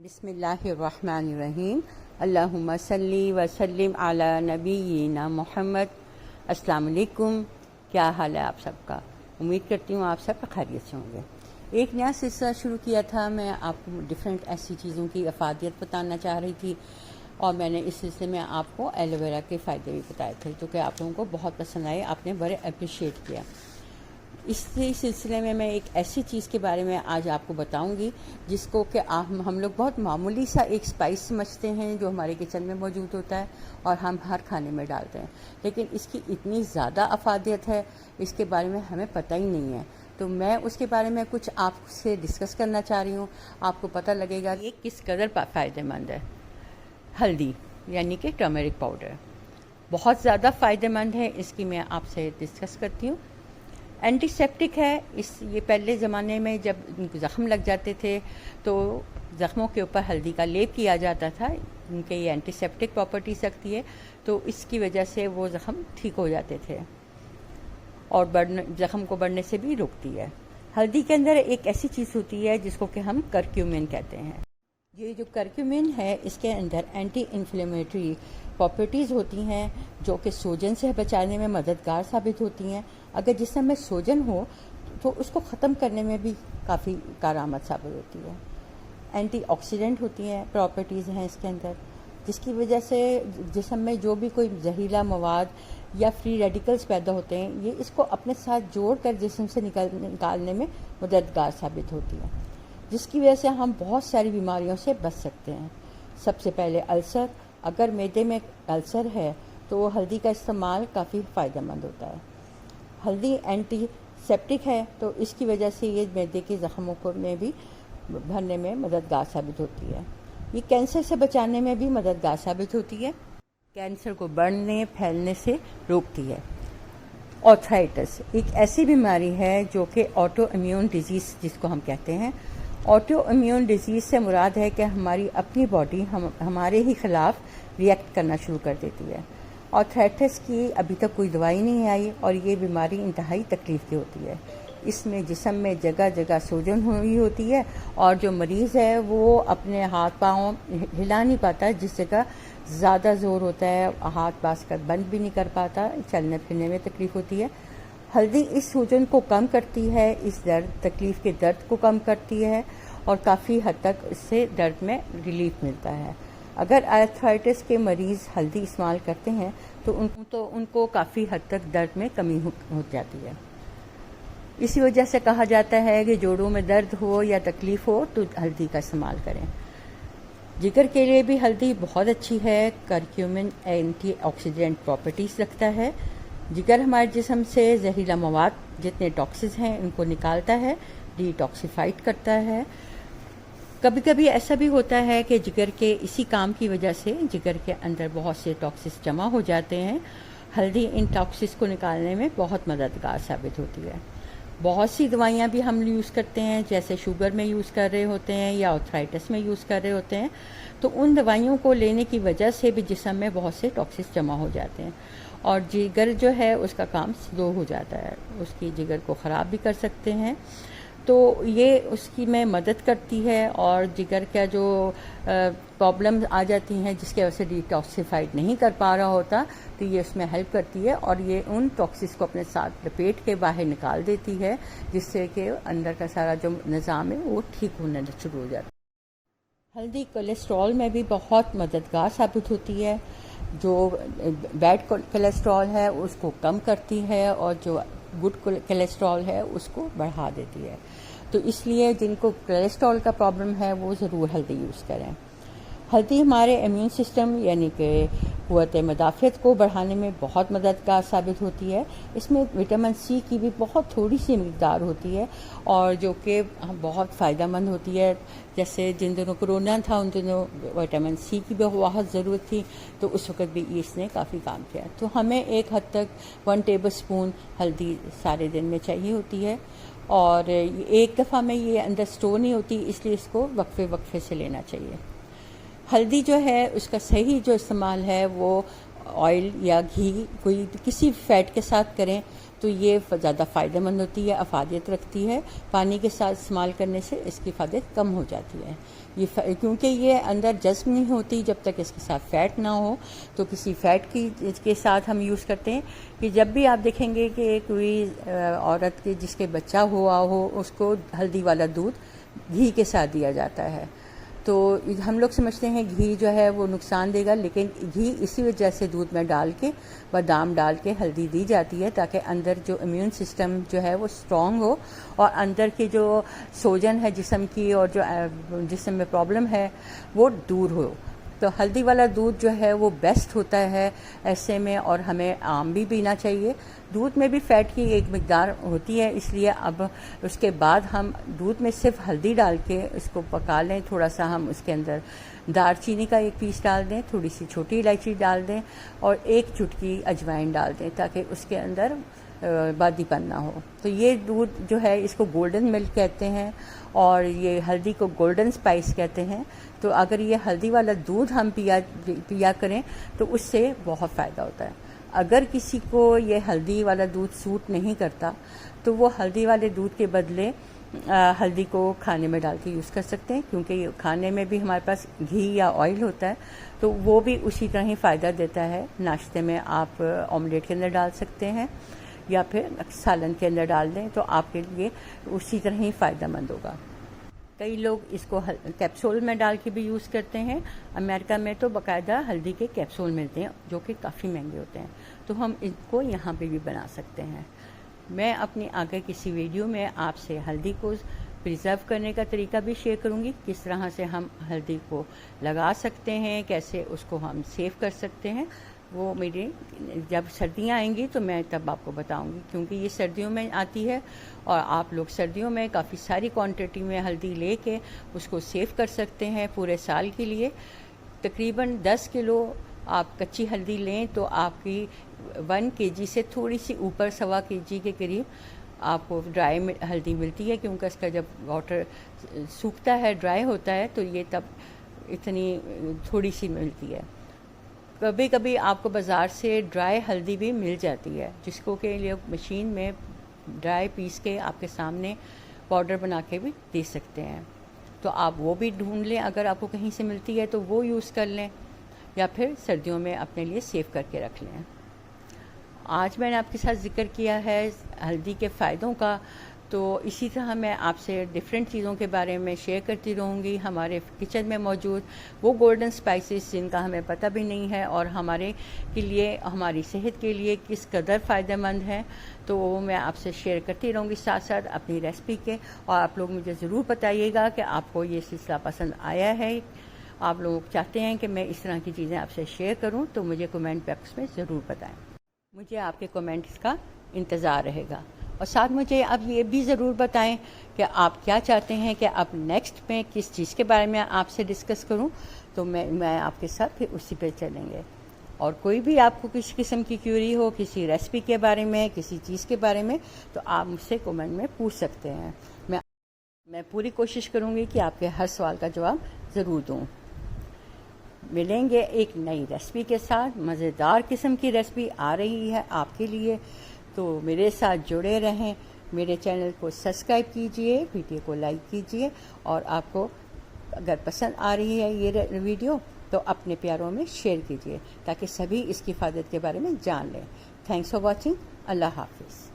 बिस्मिल्लाहिर्रहमानिर्रहीम। अल्लाहुम्मा सल्ली व सल्लिम अला नबीना मोहम्मद। अस्सलाम वालेकुम। क्या हाल है आप सबका? उम्मीद करती हूँ आप सब खैरियत से होंगे। एक नया सिलसिला शुरू किया था। मैं आपको डिफरेंट ऐसी चीज़ों की अफादियत बताना चाह रही थी और मैंने इस सिलसिले में आपको एलोवेरा के फ़ायदे भी बताए थे, जो कि आप लोगों को बहुत पसंद आए, आपने बड़े अप्रिशिएट किया। इसी सिलसिले में मैं एक ऐसी चीज़ के बारे में आज आपको बताऊंगी जिसको कि हम लोग बहुत मामूली सा एक स्पाइस समझते हैं जो हमारे किचन में मौजूद होता है और हम हर खाने में डालते हैं, लेकिन इसकी इतनी ज़्यादा अफादियत है, इसके बारे में हमें पता ही नहीं है। तो मैं उसके बारे में कुछ आपसे डिस्कस करना चाह रही हूँ, आपको पता लगेगा ये किस कदर फ़ायदेमंद है। हल्दी यानी कि टर्मरिक पाउडर बहुत ज़्यादा फ़ायदेमंद है, इसकी मैं आपसे डिस्कस करती हूँ। एंटीसेप्टिक है। ये पहले ज़माने में जब ज़ख़म लग जाते थे तो ज़ख़मों के ऊपर हल्दी का लेप किया जाता था। इनके ये एंटीसेप्टिक प्रॉपर्टीज रखती है, तो इसकी वजह से वो ज़ख़म ठीक हो जाते थे और ज़ख़म को बढ़ने से भी रोकती है। हल्दी के अंदर एक ऐसी चीज़ होती है जिसको कि हम करक्यूमिन कहते हैं। ये जो करक्यूमिन है, इसके अंदर एंटी इन्फ्लेमेटरी प्रॉपर्टीज़ होती हैं जो कि सूजन से बचाने में मददगार साबित होती हैं। अगर जिस्म में सूजन हो तो उसको ख़त्म करने में भी काफ़ी कारआमद साबित होती है। एंटीऑक्सीडेंट होती हैं, प्रॉपर्टीज़ हैं इसके अंदर, जिसकी वजह से जिस्म में जो भी कोई जहरीला मवाद या फ्री रेडिकल्स पैदा होते हैं, ये इसको अपने साथ जोड़कर जिस्म से निकालने में मददगार साबित होती है, जिसकी वजह से हम बहुत सारी बीमारियों से बच सकते हैं। सबसे पहले अल्सर। अगर मैदे में अल्सर है तो हल्दी का इस्तेमाल काफ़ी फ़ायदेमंद होता है। हल्दी एंटीसेप्टिक है, तो इसकी वजह से ये मैदे के ज़ख़मों को में भी भरने में मददगार साबित होती है। ये कैंसर से बचाने में भी मददगार साबित होती है, कैंसर को बढ़ने फैलने से रोकती है। आर्थराइटिस एक ऐसी बीमारी है जो कि ऑटो इम्यून डिजीज़ जिसको हम कहते हैं। ऑटो इम्यून डिजीज़ से मुराद है कि हमारी अपनी बॉडी हमारे ही ख़िलाफ़ रिएक्ट करना शुरू कर देती है। आर्थराइटिस की अभी तक कोई दवाई नहीं आई और ये बीमारी इंतहाई तकलीफ़ की होती है। इसमें जिस्म में जगह जगह सूजन हुई होती है और जो मरीज़ है वो अपने हाथ पाँव हिला नहीं पाता, जिस जगह ज़्यादा ज़ोर होता है हाथ पास कर बंद भी नहीं कर पाता, चलने फिरने में तकलीफ़ होती है। हल्दी इस सूजन को कम करती है, इस तकलीफ़ के दर्द को कम करती है और काफ़ी हद तक इससे दर्द में रिलीफ मिलता है। अगर आर्थराइटिस के मरीज़ हल्दी इस्तेमाल करते हैं तो उनको काफ़ी हद तक दर्द में कमी हो जाती है। इसी वजह से कहा जाता है कि जोड़ों में दर्द हो या तकलीफ़ हो तो हल्दी का इस्तेमाल करें। जिगर के लिए भी हल्दी बहुत अच्छी है। करक्यूमिन एंटीऑक्सीडेंट प्रॉपर्टीज़ रखता है। जिगर हमारे जिस्म से जहरीला मवाद जितने टॉक्सिस हैं इनको निकालता है, डिटॉक्सिफाइड करता है। कभी कभी ऐसा भी होता है कि जिगर के इसी काम की वजह से जिगर के अंदर बहुत से टॉक्सिस जमा हो जाते हैं। हल्दी इन टॉक्सिस को निकालने में बहुत मददगार साबित होती है। बहुत सी दवाइयाँ भी हम यूज़ करते हैं, जैसे शुगर में यूज़ कर रहे होते हैं या आर्थराइटिस में यूज़ कर रहे होते हैं, तो उन दवाइयों को लेने की वजह से भी जिस्म में बहुत से टॉक्सिस जमा हो जाते हैं और जिगर जो है उसका काम स्लो हो जाता है, उसकी जिगर को ख़राब भी कर सकते हैं। तो ये उसकी में मदद करती है और जिगर का जो प्रॉब्लम आ जाती हैं जिसके वजह से डिटॉक्सिफाइड नहीं कर पा रहा होता, तो ये उसमें हेल्प करती है और ये उन टॉक्सिस को अपने साथ लपेट के बाहर निकाल देती है, जिससे कि अंदर का सारा जो निज़ाम है वो ठीक होने शुरू हो जाता है। हल्दी कोलेस्ट्रॉल में भी बहुत मददगार साबित होती है। जो बैड कोलेस्ट्रॉल है उसको कम करती है और जो गुड कोलेस्ट्रॉल है उसको बढ़ा देती है। तो इसलिए जिनको कोलेस्ट्रॉल का प्रॉब्लम है वो ज़रूर हल्दी यूज़ करें। हल्दी हमारे इम्यून सिस्टम यानी कि क़ुव्वत मदाफ़ियत को बढ़ाने में बहुत मददगार साबित होती है। इसमें विटामिन सी की भी बहुत थोड़ी सी मकदार होती है और जो कि बहुत फ़ायदेमंद होती है। जैसे जिन दिनों कोरोना था उन दिनों विटामिन सी की भी बहुत ज़रूरत थी, तो उस वक़्त भी इसने काफ़ी काम किया। तो हमें एक हद तक 1 टेबल स्पून हल्दी सारे दिन में चाहिए होती है और एक दफ़ा में ये अंदर स्टोर नहीं होती, इसलिए इसको वक्फे से लेना चाहिए। हल्दी जो है उसका सही जो इस्तेमाल है वो ऑयल या घी कोई किसी फैट के साथ करें तो ये ज़्यादा फ़ायदेमंद होती है, अफादियत रखती है। पानी के साथ इस्तेमाल करने से इसकी अफादियत कम हो जाती है। ये क्योंकि ये अंदर जज्ब नहीं होती जब तक इसके साथ फ़ैट ना हो। तो किसी फ़ैट के साथ हम यूज़ करते हैं कि जब भी आप देखेंगे कि कोई औरत के जिसके बच्चा हुआ हो उसको हल्दी वाला दूध घी के साथ दिया जाता है। तो हम लोग समझते हैं घी जो है वो नुकसान देगा, लेकिन घी इसी वजह से दूध में डाल के बादाम डाल के हल्दी दी जाती है ताकि अंदर जो इम्यून सिस्टम जो है वो स्ट्रॉन्ग हो और अंदर की जो सोजन है जिस्म की और जो जिस्म में प्रॉब्लम है वो दूर हो। तो हल्दी वाला दूध जो है वो बेस्ट होता है ऐसे में, और हमें आम भी पीना चाहिए। दूध में भी फ़ैट की एक मिकदार होती है, इसलिए अब उसके बाद हम दूध में सिर्फ हल्दी डाल के इसको पका लें। थोड़ा सा हम उसके अंदर दालचीनी का एक पीस डाल दें, थोड़ी सी छोटी इलायची डाल दें और एक चुटकी अजवाइन डाल दें ताकि उसके अंदर बादीपन ना हो। तो ये दूध जो है इसको गोल्डन मिल्क कहते हैं और ये हल्दी को गोल्डन स्पाइस कहते हैं। तो अगर ये हल्दी वाला दूध हम पिया करें तो उससे बहुत फ़ायदा होता है। अगर किसी को ये हल्दी वाला दूध सूट नहीं करता तो वो हल्दी वाले दूध के बदले हल्दी को खाने में डाल के यूज़ कर सकते हैं, क्योंकि खाने में भी हमारे पास घी या ऑयल होता है तो वो भी उसी तरह ही फ़ायदा देता है। नाश्ते में आप ऑमलेट के अंदर डाल सकते हैं या फिर सालन के अंदर डाल दें तो आपके लिए उसी तरह ही फ़ायदेमंद होगा। कई लोग इसको कैप्सूल में डाल के भी यूज़ करते हैं। अमेरिका में तो बाकायदा हल्दी के कैप्सूल मिलते हैं जो कि काफ़ी महंगे होते हैं, तो हम इनको यहाँ पे भी बना सकते हैं। मैं अपनी आगे किसी वीडियो में आपसे हल्दी को प्रिजर्व करने का तरीका भी शेयर करूँगी, किस तरह से हम हल्दी को लगा सकते हैं, कैसे उसको हम सेव कर सकते हैं। वो मेरे जब सर्दियाँ आएंगी तो मैं तब आपको बताऊंगी, क्योंकि ये सर्दियों में आती है और आप लोग सर्दियों में काफ़ी सारी क्वांटिटी में हल्दी लेके उसको सेव कर सकते हैं पूरे साल के लिए। तकरीबन 10 किलो आप कच्ची हल्दी लें तो आपकी 1 kg से थोड़ी सी ऊपर 1.25 kg के करीब आपको ड्राई हल्दी मिलती है, क्योंकि इसका जब वाटर सूखता है, ड्राई होता है, तो ये तब इतनी थोड़ी सी मिलती है। कभी कभी आपको बाज़ार से ड्राई हल्दी भी मिल जाती है, जिसको के लिए मशीन में ड्राई पीस के आपके सामने पाउडर बना के भी दे सकते हैं। तो आप वो भी ढूंढ लें, अगर आपको कहीं से मिलती है तो वो यूज़ कर लें या फिर सर्दियों में अपने लिए सेव करके रख लें। आज मैंने आपके साथ जिक्र किया है हल्दी के फ़ायदों का, तो इसी तरह मैं आपसे डिफरेंट चीज़ों के बारे में शेयर करती रहूँगी। हमारे किचन में मौजूद वो गोल्डन स्पाइसेस जिनका हमें पता भी नहीं है और हमारे के लिए, हमारी सेहत के लिए किस कदर फ़ायदेमंद है, तो वो मैं आपसे शेयर करती रहूँगी साथ साथ अपनी रेसिपी के। और आप लोग मुझे ज़रूर बताइएगा कि आपको ये सिलसिला पसंद आया है। आप लोग चाहते हैं कि मैं इस तरह की चीज़ें आपसे शेयर करूँ तो मुझे कमेंट बॉक्स में ज़रूर बताएं। मुझे आपके कमेंट्स का इंतज़ार रहेगा। और साथ मुझे अब ये भी ज़रूर बताएं कि आप क्या चाहते हैं कि अब नेक्स्ट में किस चीज़ के बारे में आपसे डिस्कस करूं, तो मैं आपके साथ फिर उसी पे चलेंगे। और कोई भी आपको किसी किस्म की क्यूरी हो किसी रेसिपी के बारे में, किसी चीज़ के बारे में, तो आप मुझसे कमेंट में पूछ सकते हैं। मैं पूरी कोशिश करूँगी कि आपके हर सवाल का जवाब ज़रूर दूँ। मिलेंगे एक नई रेसिपी के साथ। मज़ेदार किस्म की रेसिपी आ रही है आपके लिए, तो मेरे साथ जुड़े रहें। मेरे चैनल को सब्सक्राइब कीजिए, वीडियो को लाइक कीजिए, और आपको अगर पसंद आ रही है ये वीडियो तो अपने प्यारों में शेयर कीजिए ताकि सभी इसकी हिफाजत के बारे में जान लें। Thanks for watching. अल्लाह हाफिज़।